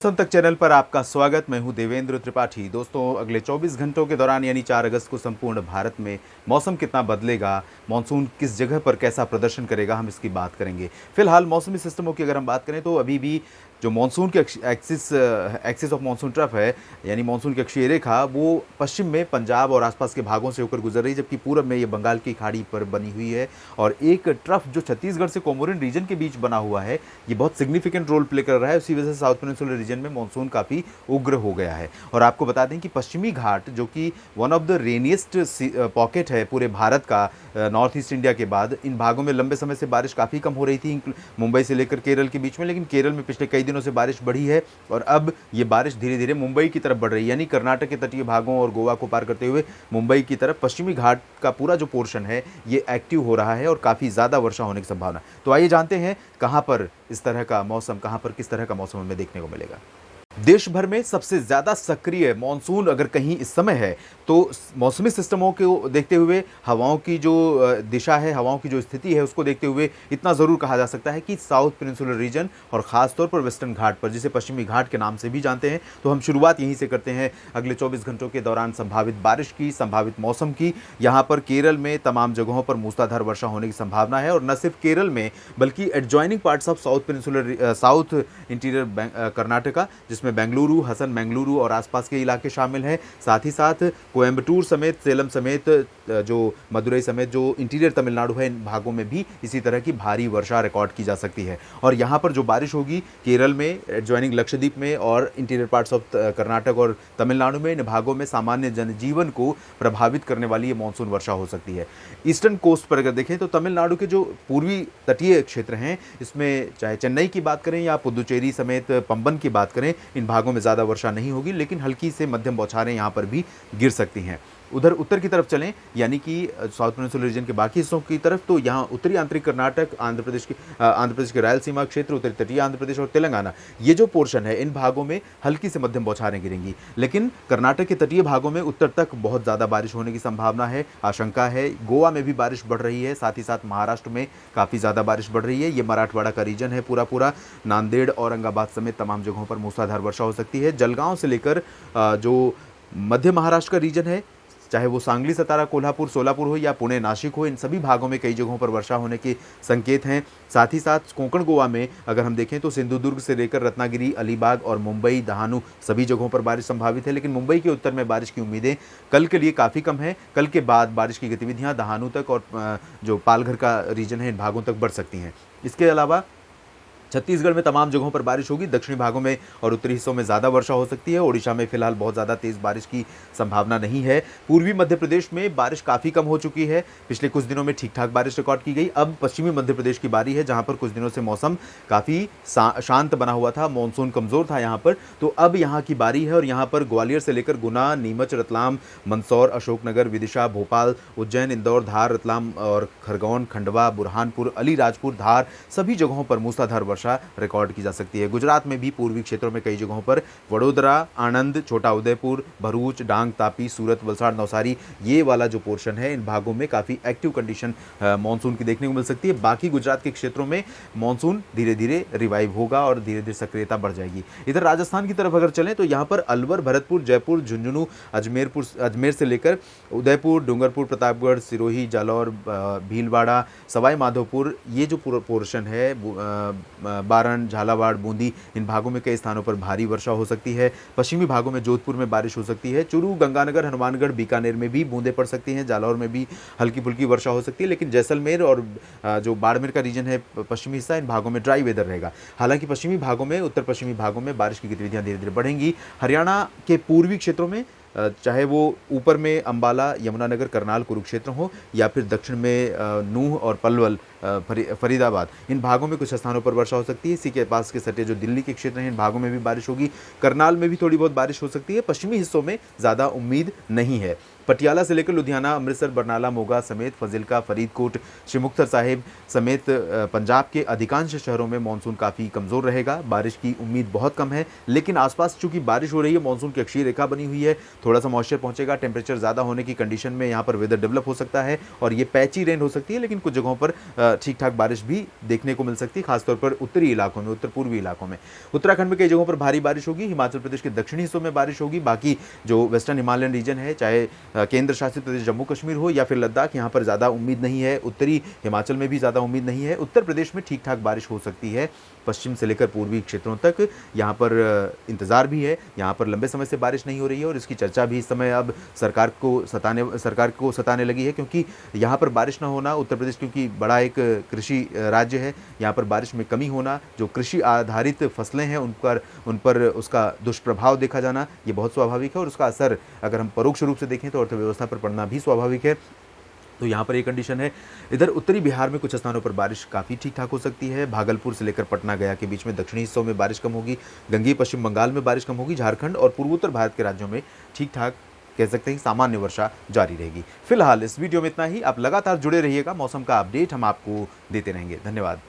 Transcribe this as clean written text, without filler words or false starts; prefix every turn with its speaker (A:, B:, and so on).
A: मौसम तक चैनल पर आपका स्वागत। मैं हूं देवेंद्र त्रिपाठी। दोस्तों, अगले 24 घंटों के दौरान यानी 4 अगस्त को संपूर्ण भारत में मौसम कितना बदलेगा, मानसून किस जगह पर कैसा प्रदर्शन करेगा, हम इसकी बात करेंगे। फिलहाल मौसमी सिस्टमों की अगर हम बात करें तो अभी भी जो मानसून के एक्सिस ऑफ मानसून ट्रफ है, यानी मानसून की अक्षीय रेखा, वो पश्चिम में पंजाब और आसपास के भागों से होकर गुजर रही है, जबकि पूरब में ये बंगाल की खाड़ी पर बनी हुई है। और एक ट्रफ जो छत्तीसगढ़ से कोमोरिन रीजन के बीच बना हुआ है, ये बहुत सिग्निफिकेंट रोल प्ले कर रहा है। उसी वजह से साउथ पेनिनसुलर रीजन में मानसून काफ़ी उग्र हो गया है। और आपको बता दें कि पश्चिमी घाट, जो कि one of the rainiest pocket है पूरे भारत का, नॉर्थ ईस्ट इंडिया के बाद, इन भागों में लंबे समय से बारिश काफ़ी कम हो रही थी, मुंबई से लेकर केरल के बीच में। लेकिन केरल में पिछले कई दिनों से बारिश बढ़ी है और अब ये बारिश धीरे धीरे मुंबई की तरफ बढ़ रही है, यानी कर्नाटक के तटीय भागों और गोवा को पार करते हुए मुंबई की तरफ पश्चिमी घाट का पूरा जो पोर्शन है ये एक्टिव हो रहा है और काफ़ी ज़्यादा वर्षा होने की संभावना। तो आइए जानते हैं कहाँ पर इस तरह का मौसम, कहाँ पर किस तरह का मौसम हमें देखने को मिलेगा। देश भर में सबसे ज्यादा सक्रिय मानसून अगर कहीं इस समय है तो मौसमी सिस्टमों को देखते हुए, हवाओं की जो दिशा है, हवाओं की जो स्थिति है, उसको देखते हुए इतना ज़रूर कहा जा सकता है कि साउथ पेनिनसुलर रीजन और ख़ासतौर पर वेस्टर्न घाट पर, जिसे पश्चिमी घाट के नाम से भी जानते हैं, तो हम शुरुआत यहीं से करते हैं अगले 24 घंटों के दौरान संभावित बारिश की, संभावित मौसम की। यहाँ पर केरल में तमाम जगहों पर मूसलाधार वर्षा होने की संभावना है। और न सिर्फ केरल में बल्कि adjoining parts of south interior Karnataka, जिसमें बेंगलुरु, हसन बेंगलुरु और आसपास के इलाके शामिल हैं। साथ ही साथ कोयम्बटूर समेत, सेलम समेत, जो मदुरई समेत जो इंटीरियर तमिलनाडु है, इन भागों में भी इसी तरह की भारी वर्षा रिकॉर्ड की जा सकती है। और यहाँ पर जो बारिश होगी केरल में, एडजॉइनिंग लक्षद्वीप में और इंटीरियर पार्ट्स ऑफ कर्नाटक और तमिलनाडु में, इन भागों में सामान्य जनजीवन को प्रभावित करने वाली ये मानसून वर्षा हो सकती है। ईस्टर्न कोस्ट पर अगर देखें तो तमिलनाडु के जो पूर्वी तटीय क्षेत्र हैं, इसमें चाहे चेन्नई की बात करें या पुदुचेरी समेत पंबन की बात करें, इन भागों में ज़्यादा वर्षा नहीं होगी, लेकिन हल्की से मध्यम बौछारें यहाँ पर भी गिर सकती हैं। उधर उत्तर की तरफ चलें, यानी कि साउथ पेनिनसुलर रीजन के बाकी हिस्सों की तरफ, तो यहाँ उत्तरी आंतरिक कर्नाटक, आंध्र प्रदेश के रायलसीमा क्षेत्र, उत्तरी तटीय आंध्र प्रदेश और तेलंगाना, ये जो पोर्शन है, इन भागों में हल्की से मध्यम बौछारें गिरेंगी। लेकिन कर्नाटक के तटीय भागों में उत्तर तक बहुत ज़्यादा बारिश होने की संभावना है, आशंका है। गोवा में भी बारिश बढ़ रही है, साथ ही साथ महाराष्ट्र में काफ़ी ज़्यादा बारिश बढ़ रही है। ये मराठवाड़ा का रीजन है पूरा, नांदेड़, औरंगाबाद समेत तमाम जगहों पर मूसलाधार वर्षा हो सकती है। जलगांव से लेकर जो मध्य महाराष्ट्र का रीजन है, चाहे वो सांगली, सतारा, कोल्हापुर, सोलापुर हो या पुणे, नासिक हो, इन सभी भागों में कई जगहों पर वर्षा होने के संकेत हैं। साथ ही साथ कोंकण गोवा में अगर हम देखें तो सिंधुदुर्ग से लेकर रत्नागिरी, अलीबाग और मुंबई, दहानू, सभी जगहों पर बारिश संभावित है। लेकिन मुंबई के उत्तर में बारिश की उम्मीदें कल के लिए काफ़ी कम है। कल के बाद बारिश की गतिविधियाँ दहानू तक और जो पालघर का रीजन है, इन भागों तक बढ़ सकती हैं। इसके अलावा छत्तीसगढ़ में तमाम जगहों पर बारिश होगी, दक्षिणी भागों में और उत्तरी हिस्सों में ज़्यादा वर्षा हो सकती है। ओडिशा में फिलहाल बहुत ज़्यादा तेज़ बारिश की संभावना नहीं है। पूर्वी मध्य प्रदेश में बारिश काफ़ी कम हो चुकी है, पिछले कुछ दिनों में ठीक ठाक बारिश रिकॉर्ड की गई। अब पश्चिमी मध्य प्रदेश की बारी है, जहाँ पर कुछ दिनों से मौसम काफ़ी शांत बना हुआ था, मानसून कमज़ोर था यहाँ पर, तो अब यहाँ की बारी है। और यहाँ पर ग्वालियर से लेकर गुना, नीमच, रतलाम, मंदसौर, अशोकनगर, विदिशा, भोपाल, उज्जैन, इंदौर, धार, रतलाम और खरगोन, खंडवा, बुरहानपुर, अलीराजपुर, धार, सभी जगहों पर मूसलाधार वर्षा रिकॉर्ड की जा सकती है। गुजरात में भी पूर्वी क्षेत्रों में कई जगहों पर, वडोदरा, आणंद, छोटा उदयपुर, भरूच, डांग, तापी, सूरत, वलसाड़, नवसारी, ये वाला जो पोर्शन है, इन भागों में काफ़ी एक्टिव कंडीशन मानसून की देखने को मिल सकती है। बाकी गुजरात के क्षेत्रों में मानसून धीरे धीरे रिवाइव होगा और धीरे धीरे सक्रियता बढ़ जाएगी। इधर राजस्थान की तरफ अगर चलें तो यहाँ पर अलवर, भरतपुर, जयपुर, झुंझुनू, अजमेर से लेकर उदयपुर, डूंगरपुर, प्रतापगढ़, सिरोही, जालौर, भीलवाड़ा, सवाई माधोपुर, ये जो पोर्शन है, बारण, झालावाड़, बूंदी, इन भागों में कई स्थानों पर भारी वर्षा हो सकती है। पश्चिमी भागों में जोधपुर में बारिश हो सकती है। चूरू, गंगानगर, हनुमानगढ़, बीकानेर में भी बूंदें पड़ सकती हैं। जालौर में भी हल्की फुल्की वर्षा हो सकती है। लेकिन जैसलमेर और जो बाड़मेर का रीजन है, पश्चिमी हिस्सा, इन भागों में ड्राई वेदर रहेगा। हालांकि पश्चिमी भागों में, उत्तर पश्चिमी भागों में बारिश की गतिविधियां धीरे धीरे बढ़ेंगी। हरियाणा के पूर्वी क्षेत्रों में, चाहे वो ऊपर में अंबाला, यमुनानगर, करनाल, कुरुक्षेत्र हो, या फिर दक्षिण में नूह और पलवल, फरीदाबाद, इन भागों में कुछ स्थानों पर वर्षा हो सकती है। इसी के पास के सटे जो दिल्ली के क्षेत्र हैं, इन भागों में भी बारिश होगी। करनाल में भी थोड़ी बहुत बारिश हो सकती है। पश्चिमी हिस्सों में ज़्यादा उम्मीद नहीं है। पटियाला से लेकर लुधियाना, अमृतसर, बरनाला, मोगा समेत फजीलका, फरीदकोट, श्री मुक्तसर साहिब समेत पंजाब के अधिकांश शहरों में मानसून काफ़ी कमज़ोर रहेगा। बारिश की उम्मीद बहुत कम है, लेकिन आसपास चूंकि बारिश हो रही है, मानसून की अक्षीय रेखा बनी हुई है, थोड़ा सा मॉइस्चर पहुंचेगा, टेम्परेचर ज़्यादा होने की कंडीशन में यहाँ पर वेदर डेवलप हो सकता है और ये पैची रेन हो सकती है। लेकिन कुछ जगहों पर ठीक ठाक बारिश भी देखने को मिल सकती है, खासतौर पर उत्तरी इलाकों में, उत्तर पूर्वी इलाकों में। उत्तराखंड में कई जगहों पर भारी बारिश होगी, हिमाचल प्रदेश के दक्षिणी हिस्सों में बारिश होगी। बाकी जो वेस्टर्न हिमालयन रीजन है, चाहे केंद्र शासित प्रदेश जम्मू कश्मीर हो या फिर लद्दाख, यहाँ पर ज़्यादा उम्मीद नहीं है। उत्तरी हिमाचल में भी ज़्यादा उम्मीद नहीं है। उत्तर प्रदेश में ठीक ठाक बारिश हो सकती है, पश्चिम से लेकर पूर्वी क्षेत्रों तक यहाँ पर इंतज़ार भी है। यहाँ पर लंबे समय से बारिश नहीं हो रही है और इसकी चर्चा भी इस समय अब सरकार को सताने लगी है, क्योंकि यहाँ पर बारिश ना होना, उत्तर प्रदेश क्योंकि बड़ा एक कृषि राज्य है, यहाँ पर बारिश में कमी होना, जो कृषि आधारित फसलें हैं उन पर उसका दुष्प्रभाव देखा जाना, ये बहुत स्वाभाविक है। और उसका असर अगर हम परोक्ष रूप से देखें तो अर्थव्यवस्था पर पड़ना भी स्वाभाविक है। तो यहाँ पर एक कंडीशन है। इधर उत्तरी बिहार में कुछ स्थानों पर बारिश काफ़ी ठीक ठाक हो सकती है। भागलपुर से लेकर पटना गया के बीच में दक्षिणी हिस्सों में बारिश कम होगी। गंगेय पश्चिम बंगाल में बारिश कम होगी। झारखंड और पूर्वोत्तर भारत के राज्यों में ठीक ठाक कह सकते हैं सामान्य वर्षा जारी रहेगी। फिलहाल इस वीडियो में इतना ही। आप लगातार जुड़े रहिएगा, मौसम का अपडेट हम आपको देते रहेंगे। धन्यवाद।